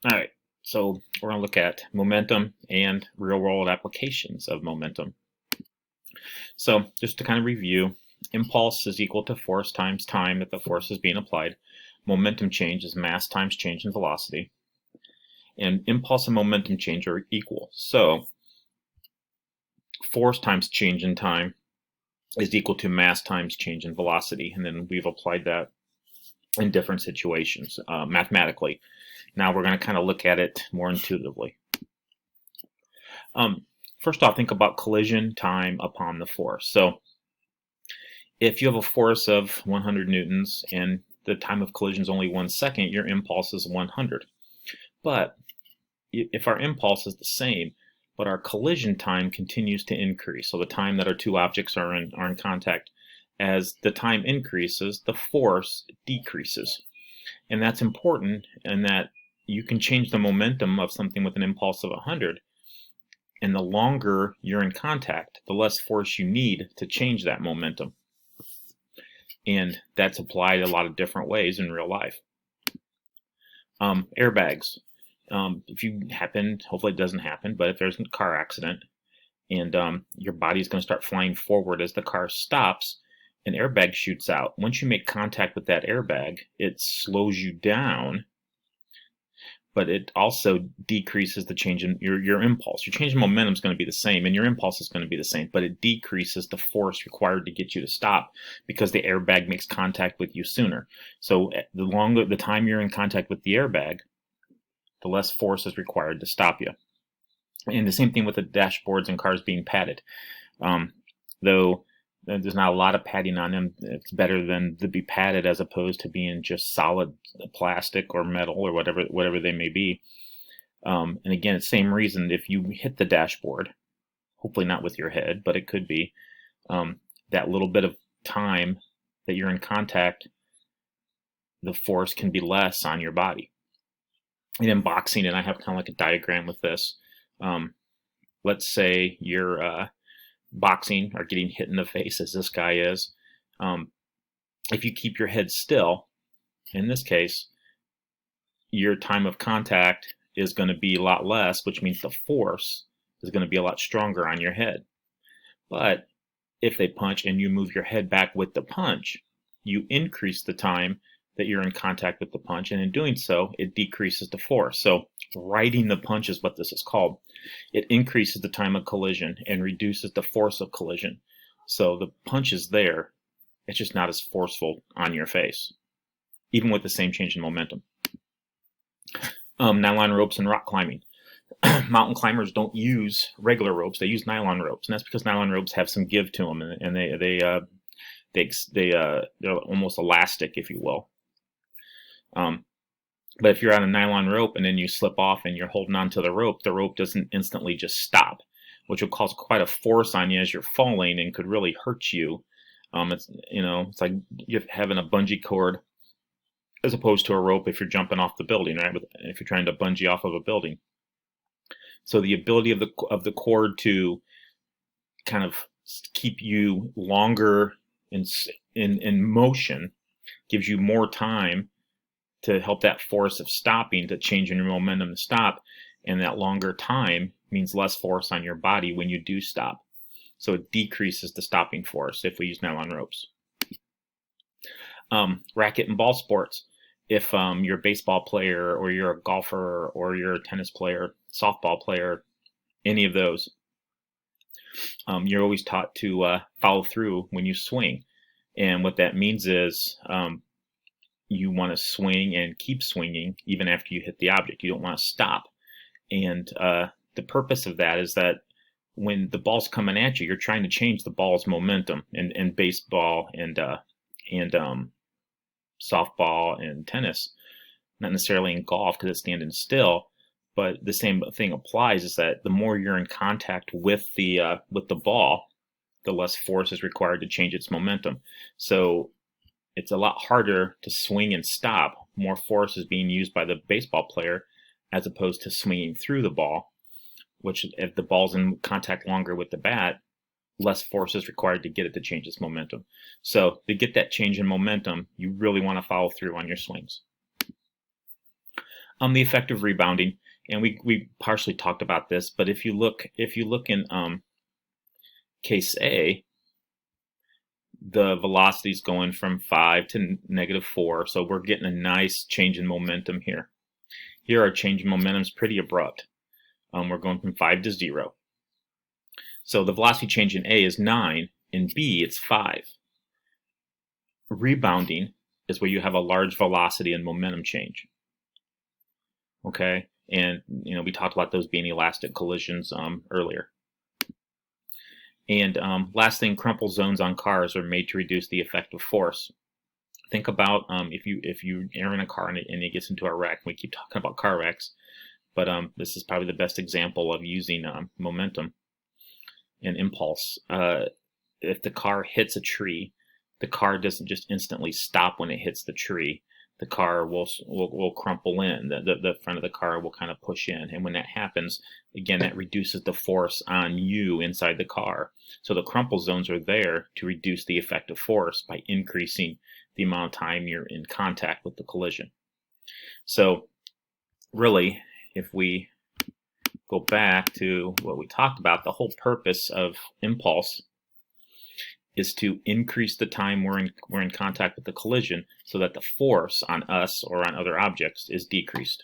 All right, so we're going to look at momentum and real-world applications of momentum. So just to kind of review, impulse is equal to force times time that the force is being applied. Momentum change is mass times change in velocity. And impulse and momentum change are equal. So force times change in time is equal to mass times change in velocity. And then we've applied that in different situations mathematically. Now we're going to kind of look at it more intuitively. First off, think about collision time upon the force. So if you have a force of 100 newtons and the time of collision is only 1 second, your impulse is 100. But if our impulse is the same, but our collision time continues to increase, so the time that our two objects are in contact, as the time increases, the force decreases. And that's important in that you can change the momentum of something with an impulse of 100, and the longer you're in contact, the less force you need to change that momentum. And that's applied a lot of different ways in real life. Airbags. If you happen, hopefully it doesn't happen, but if there's a car accident and your body's going to start flying forward as the car stops, an airbag shoots out. Once you make contact with that airbag, it slows you down, but it also decreases the change in your impulse. Your change in momentum is going to be the same, and your impulse is going to be the same, but it decreases the force required to get you to stop because the airbag makes contact with you sooner. So the longer the time you're in contact with the airbag, the less force is required to stop you. And the same thing with the dashboards and cars being padded. Though there's not a lot of padding on them, it's better than to be padded as opposed to being just solid plastic or metal or whatever they may be. And again, same reason, if you hit the dashboard, hopefully not with your head, but it could be, that little bit of time that you're in contact, the force can be less on your body. And in boxing, and I have kind of like a diagram with this, let's say you're boxing or getting hit in the face as this guy is. If you keep your head still, in this case, your time of contact is going to be a lot less, which means the force is going to be a lot stronger on your head. But if they punch and you move your head back with the punch, you increase the time that you're in contact with the punch, and in doing so, it decreases the force. So riding the punch is what this is called. It increases the time of collision and reduces the force of collision. So the punch is there, it's just not as forceful on your face, even with the same change in momentum. Nylon ropes and rock climbing. Mountain climbers don't use regular ropes, they use nylon ropes, and that's because nylon ropes have some give to them, and they're almost elastic, if you will. But if you're on a nylon rope and then you slip off and you're holding on to the rope doesn't instantly just stop, which will cause quite a force on you as you're falling and could really hurt you. It's like you're having a bungee cord as opposed to a rope if you're jumping off the building, right? If you're trying to bungee off of a building. So the ability of the cord to kind of keep you longer in motion gives you more time to help that force of stopping to change in your momentum to stop, and that longer time means less force on your body when you do stop. So it decreases the stopping force if we use nylon ropes. Racket and ball sports. If you're a baseball player or you're a golfer or you're a tennis player, softball player, any of those, you're always taught to follow through when you swing. And what that means is you want to swing and keep swinging even after you hit the object. You don't want to stop. And the purpose of that is that when the ball's coming at you, you're trying to change the ball's momentum in baseball and softball and tennis, not necessarily in golf because it's standing still. But the same thing applies, is that the more you're in contact with the ball, the less force is required to change its momentum. So it's a lot harder to swing and stop. More force is being used by the baseball player as opposed to swinging through the ball, which if the ball's in contact longer with the bat, less force is required to get it to change its momentum. So to get that change in momentum, you really want to follow through on your swings. The effect of rebounding, and we partially talked about this, but if you look in case A, the velocity is going from 5 to -4, so we're getting a nice change in momentum here. Here our change in momentum is pretty abrupt. We're going from 5 to 0. So the velocity change in A is 9, in B it's 5. Rebounding is where you have a large velocity and momentum change. Okay, and we talked about those being elastic collisions earlier. And last thing, crumple zones on cars are made to reduce the effective force. Think about if you are in a car and it gets into a wreck. We keep talking about car wrecks, but this is probably the best example of using momentum and impulse. If the car hits a tree, the car doesn't just instantly stop when it hits the tree. The car will crumple in. The front of the car will kind of push in, and when that happens, again, that reduces the force on you inside the car. So the crumple zones are there to reduce the effective force by increasing the amount of time you're in contact with the collision. So really, if we go back to what we talked about, the whole purpose of impulse is to increase the time we're in contact with the collision so that the force on us or on other objects is decreased.